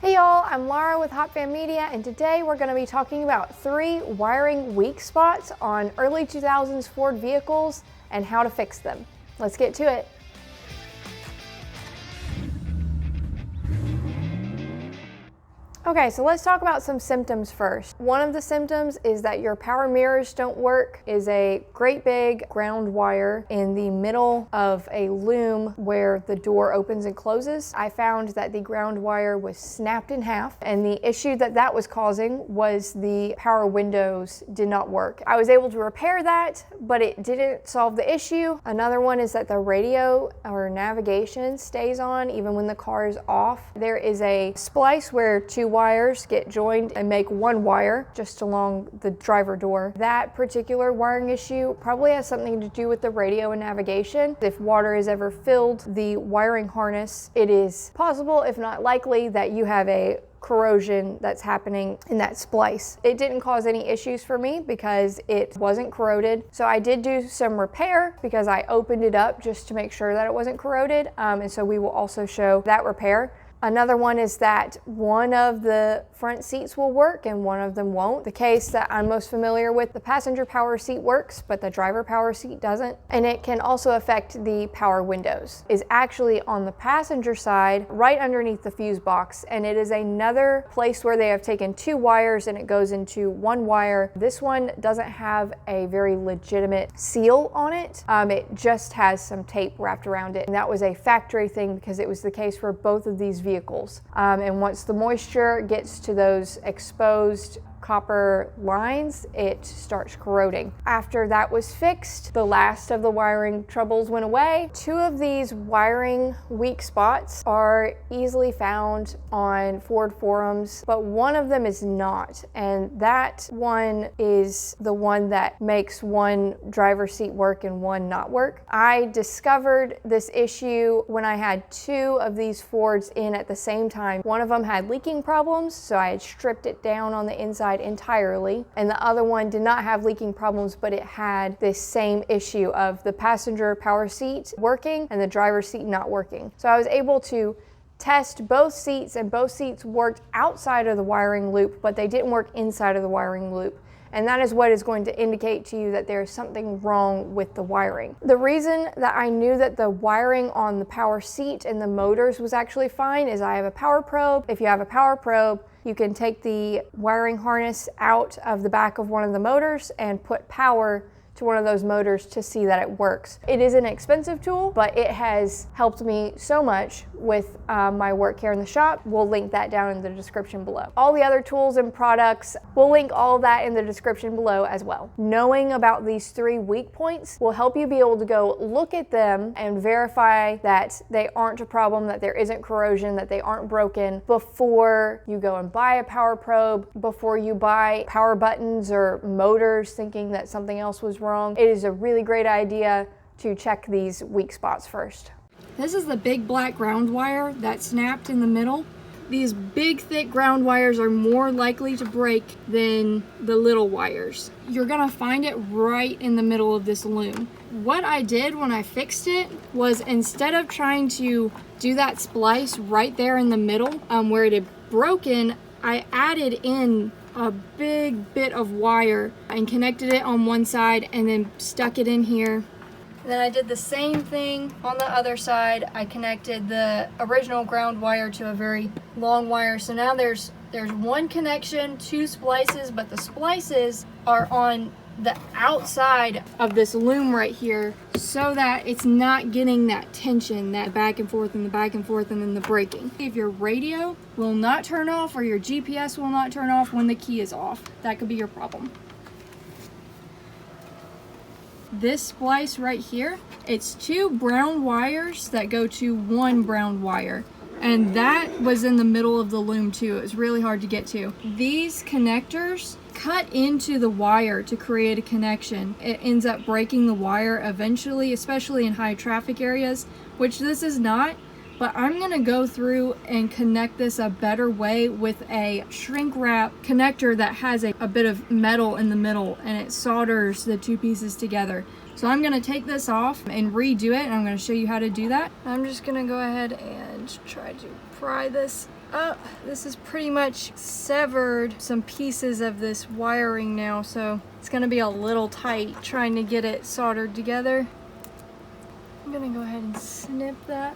Hey y'all, I'm Lara with Hot Fan Media, and today we're going to be talking about 3 wiring weak spots on early 2000s Ford vehicles and how to fix them. Let's get to it. Okay, so let's talk about some symptoms first. One of the symptoms is that your power mirrors don't work, is a great big ground wire in the middle of a loom where the door opens and closes. I found that the ground wire was snapped in half, and the issue that was causing was the power windows did not work. I was able to repair that, but it didn't solve the issue. Another one is that the radio or navigation stays on even when the car is off. There is a splice where 2 wires get joined and make 1 wire just along the driver door. That particular wiring issue probably has something to do with the radio and navigation. If water is ever filled the wiring harness, it is possible, if not likely, that you have a corrosion that's happening in that splice. It didn't cause any issues for me because it wasn't corroded. So I did do some repair because I opened it up just to make sure that it wasn't corroded. And so we will also show that repair. Another one is that one of the front seats will work and one of them won't. The case that I'm most familiar with, the passenger power seat works, but the driver power seat doesn't. And it can also affect the power windows. Is actually on the passenger side, right underneath the fuse box. And it is another place where they have taken 2 wires and it goes into 1 wire. This one doesn't have a very legitimate seal on it. It just has some tape wrapped around it. And that was a factory thing because it was the case for both of these vehicles. And once the moisture gets to those exposed copper lines, it starts corroding. After that was fixed, the last of the wiring troubles went away. 2 of these wiring weak spots are easily found on Ford forums, but one of them is not. And that one is the one that makes 1 driver's seat work and 1 not work. I discovered this issue when I had 2 of these Fords in at the same time. One of them had leaking problems, so I had stripped it down on the inside entirely, and the other one did not have leaking problems, but it had this same issue of the passenger power seat working and the driver's seat not working. So I was able to test both seats, and both seats worked outside of the wiring loop, but they didn't work inside of the wiring loop. And that is what is going to indicate to you that there is something wrong with the wiring. The reason that I knew that the wiring on the power seat and the motors was actually fine is I have a power probe. If you have a power probe, you can take the wiring harness out of the back of one of the motors and put power to one of those motors to see that it works. It is an expensive tool, but it has helped me so much with my work here in the shop. We'll link that down in the description below. All the other tools and products, we'll link all of that in the description below as well. Knowing about these 3 weak points will help you be able to go look at them and verify that they aren't a problem, that there isn't corrosion, that they aren't broken before you go and buy a power probe, before you buy power buttons or motors thinking that something else was wrong. It is a really great idea to check these weak spots first. This is the big black ground wire that snapped in the middle. These big thick ground wires are more likely to break than the little wires. You're gonna find it right in the middle of this loom. What I did when I fixed it was, instead of trying to do that splice right there in the middle where it had broken, I added in a big bit of wire and connected it on one side and then stuck it in here. Then I did the same thing on the other side. I connected the original ground wire to a very long wire. So now there's 1 connection, 2 splices, but the splices are on the outside of this loom right here so that it's not getting that tension, that back and forth and the back and forth and then the braking. If your radio will not turn off or your GPS will not turn off when the key is off, that could be your problem. This splice right here, it's 2 brown wires that go to 1 brown wire. And that was in the middle of the loom too. It was really hard to get to. These connectors cut into the wire to create a connection. It ends up breaking the wire eventually, especially in high traffic areas, which this is not. But I'm gonna go through and connect this a better way with a shrink wrap connector that has a bit of metal in the middle, and it solders the 2 pieces together. So I'm gonna take this off and redo it, and I'm gonna show you how to do that. I'm just gonna go ahead and try to pry this up. This is pretty much severed some pieces of this wiring now, so it's gonna be a little tight trying to get it soldered together. I'm gonna go ahead and snip that.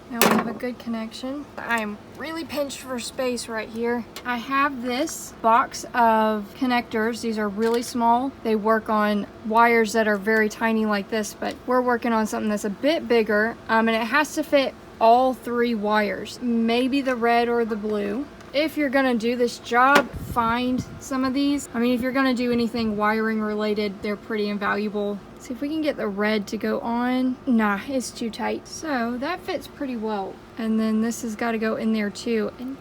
Now we have a good connection. I'm really pinched for space right here. I have this box of connectors. These are really small. They work on wires that are very tiny like this, but we're working on something that's a bit bigger, and it has to fit all 3 wires, maybe the red or the blue. If you're gonna do this job, find some of these. I mean, if you're gonna do anything wiring related, they're pretty invaluable. See if we can get the red to go on. Nah, it's too tight. So that fits pretty well. And then this has got to go in there too. And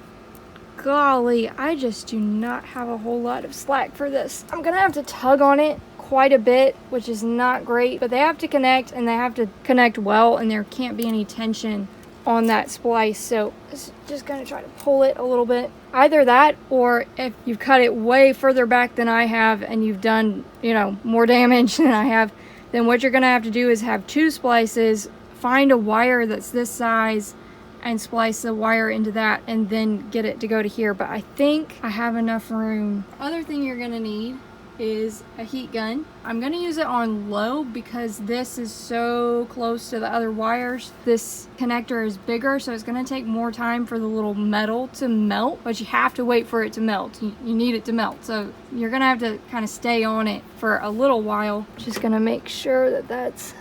golly, I just do not have a whole lot of slack for this. I'm gonna have to tug on it quite a bit, which is not great, but they have to connect, and they have to connect well, and there can't be any tension on that splice. So it's just gonna try to pull it a little bit. Either that, or if you've cut it way further back than I have and you've done, you know, more damage than I have, then what you're gonna have to do is have 2 splices, find a wire that's this size and splice the wire into that, and then get it to go to here. But I think I have enough room. Other thing you're gonna need is a heat gun. I'm gonna use it on low because this is so close to the other wires. This connector is bigger, so it's gonna take more time for the little metal to melt, but you have to wait for it to melt. You need it to melt, so you're gonna have to kind of stay on it for a little while. Just gonna make sure that that's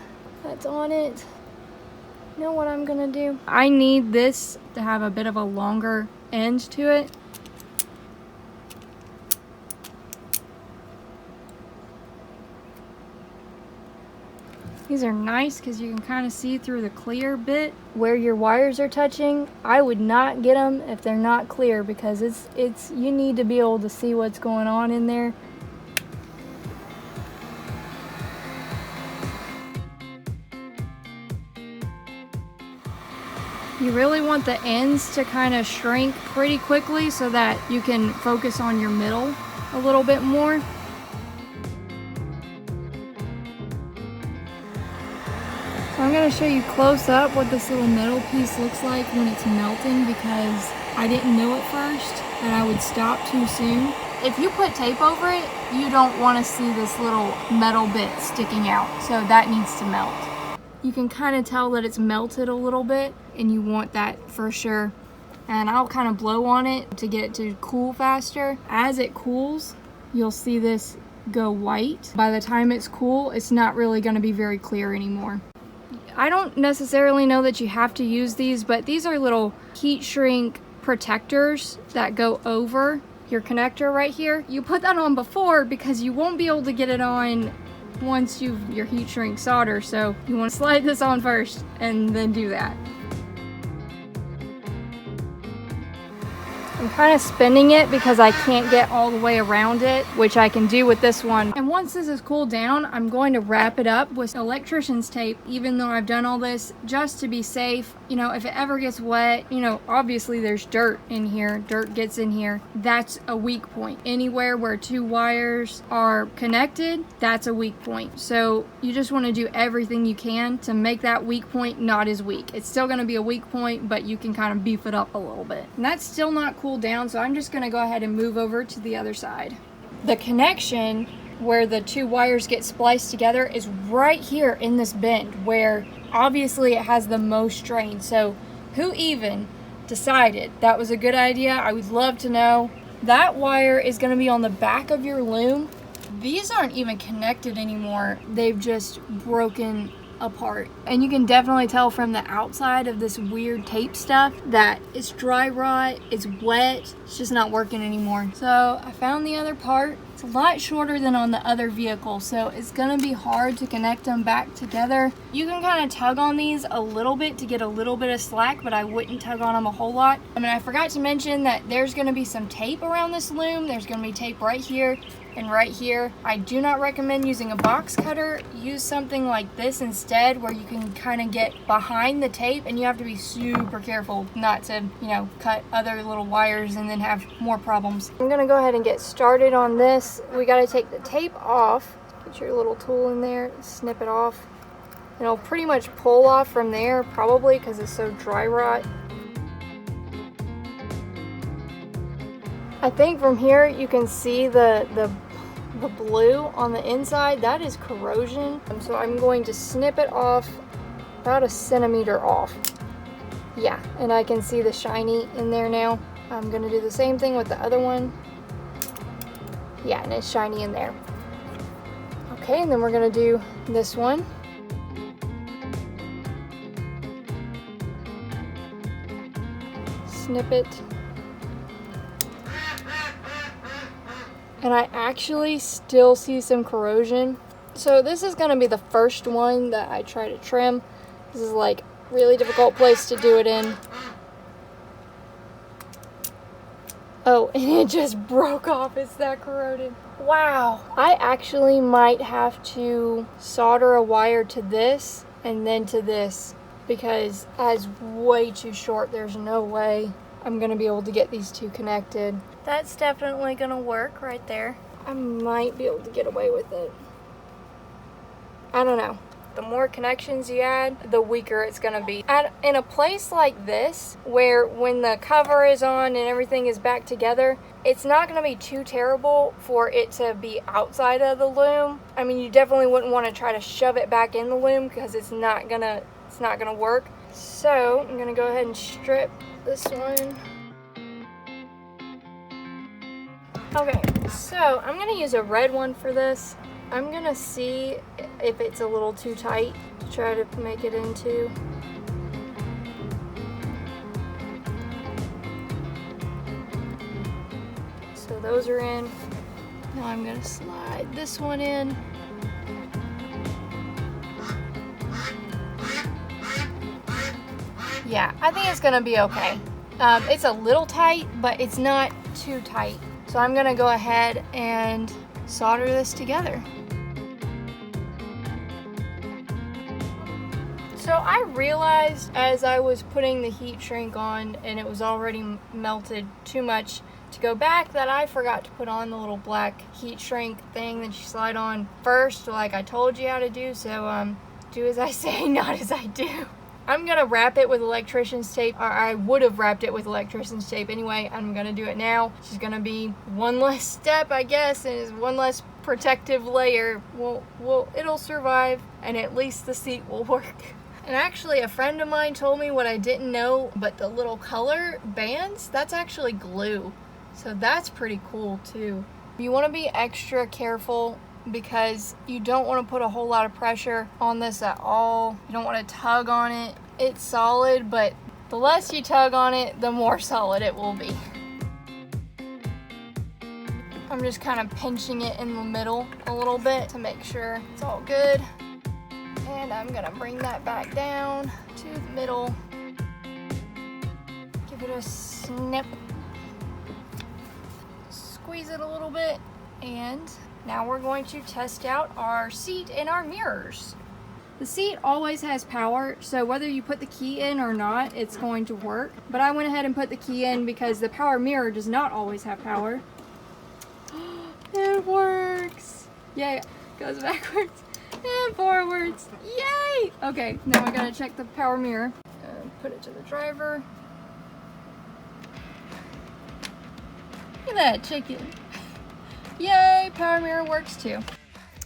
on it. You know what I'm gonna do? I need this to have a bit of a longer end to it. These are nice because you can kind of see through the clear bit where your wires are touching. I would not get them if they're not clear, because it's you need to be able to see what's going on in there. You really want the ends to kind of shrink pretty quickly so that you can focus on your middle a little bit more. So I'm going to show you close up what this little metal piece looks like when it's melting, because I didn't know at first that I would stop too soon. If you put tape over it, you don't want to see this little metal bit sticking out, so that needs to melt. You can kind of tell that it's melted a little bit, and you want that for sure. And I'll kind of blow on it to get it to cool faster. As it cools, you'll see this go white. By the time it's cool, it's not really going to be very clear anymore. I don't necessarily know that you have to use these, but these are little heat shrink protectors that go over your connector right here. You put that on before because you won't be able to get it on once your heat shrink solder, so you want to slide this on first and then do that. I'm kind of spinning it because I can't get all the way around it, which I can do with this one. And once this is cooled down, I'm going to wrap it up with electrician's tape, even though I've done all this just to be safe. You know, if it ever gets wet, you know, obviously there's dirt in here, dirt gets in here. That's a weak point. Anywhere where 2 wires are connected, that's a weak point. So you just want to do everything you can to make that weak point not as weak. It's still going to be a weak point, but you can kind of beef it up a little bit. And that's still not cooled down, so I'm just going to go ahead and move over to the other side. The connection where the 2 wires get spliced together is right here in this bend, where obviously it has the most strain. So who even decided that was a good idea? I would love to know. That wire is going to be on the back of your loom. These aren't even connected anymore. They've just broken apart, and you can definitely tell from the outside of this weird tape stuff that it's dry rot, it's wet, it's just not working anymore. So I found the other part. It's a lot shorter than on the other vehicle, so it's gonna be hard to connect them back together. You can kind of tug on these a little bit to get a little bit of slack, but I wouldn't tug on them a whole lot. I mean, I forgot to mention that there's gonna be some tape around this loom. There's gonna be tape right here and right here. I do not recommend using a box cutter. Use something like this instead, where you can kind of get behind the tape, and you have to be super careful not to, you know, cut other little wires and then have more problems. I'm gonna go ahead and get started on this. We gotta take the tape off. Put your little tool in there, snip it off. And it'll pretty much pull off from there, probably because it's so dry rot. I think from here you can see the blue on the inside. That is corrosion. So I'm going to snip it off about 1 centimeter off. Yeah, and I can see the shiny in there now. I'm gonna do the same thing with the other one. Yeah, and it's shiny in there. Okay, and then we're gonna do this one. Snip it. And I actually still see some corrosion. So this is gonna be the first one that I try to trim. This is like really difficult place to do it in. Oh, and it just broke off. It's that corroded. Wow. I actually might have to solder a wire to this and then to this, because that's way too short. There's no way I'm gonna be able to get these two connected. That's definitely gonna work right there. I might be able to get away with it. I don't know. The more connections you add, the weaker it's gonna be. In a place like this, where when the cover is on and everything is back together, it's not gonna be too terrible for it to be outside of the loom. I mean, you definitely wouldn't wanna try to shove it back in the loom because it's not gonna work. So I'm gonna go ahead and strip this one. Okay, so I'm gonna use a red one for this. I'm gonna see if it's a little too tight to try to make it into. So those are in. Now I'm gonna slide this one in. Yeah, I think it's gonna be okay. It's a little tight, but it's not too tight. So I'm gonna go ahead and solder this together. So I realized as I was putting the heat shrink on and it was already melted too much to go back, that I forgot to put on the little black heat shrink thing that you slide on first, like I told you how to do. So do as I say, not as I do. I'm gonna wrap it with electrician's tape, or I would have wrapped it with electrician's tape anyway. I'm gonna do it now. It's just gonna be one less step, I guess, and it's one less protective layer. Well, it'll survive, and at least the seat will work. And actually, a friend of mine told me what I didn't know, but the little color bands, that's actually glue. So that's pretty cool too. You wanna be extra careful because you don't want to put a whole lot of pressure on this at all. You don't want to tug on it. It's solid, but the less you tug on it, the more solid it will be. I'm just kind of pinching it in the middle a little bit to make sure it's all good. And I'm gonna bring that back down to the middle. Give it a snip. Squeeze it a little bit, and now we're going to test out our seat and our mirrors. The seat always has power, so whether you put the key in or not, it's going to work. But I went ahead and put the key in because the power mirror does not always have power. It works! Yay! Goes backwards and forwards. Yay! Okay, now I gotta check the power mirror. Put it to the driver. Look at that chicken. Yay, power mirror works too.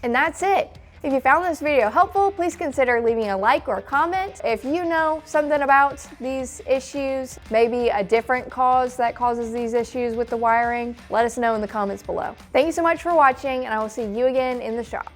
And that's it. If you found this video helpful, please consider leaving a like or a comment. If you know something about these issues, maybe a different cause that causes these issues with the wiring, let us know in the comments below. Thank you so much for watching, and I will see you again in the shop.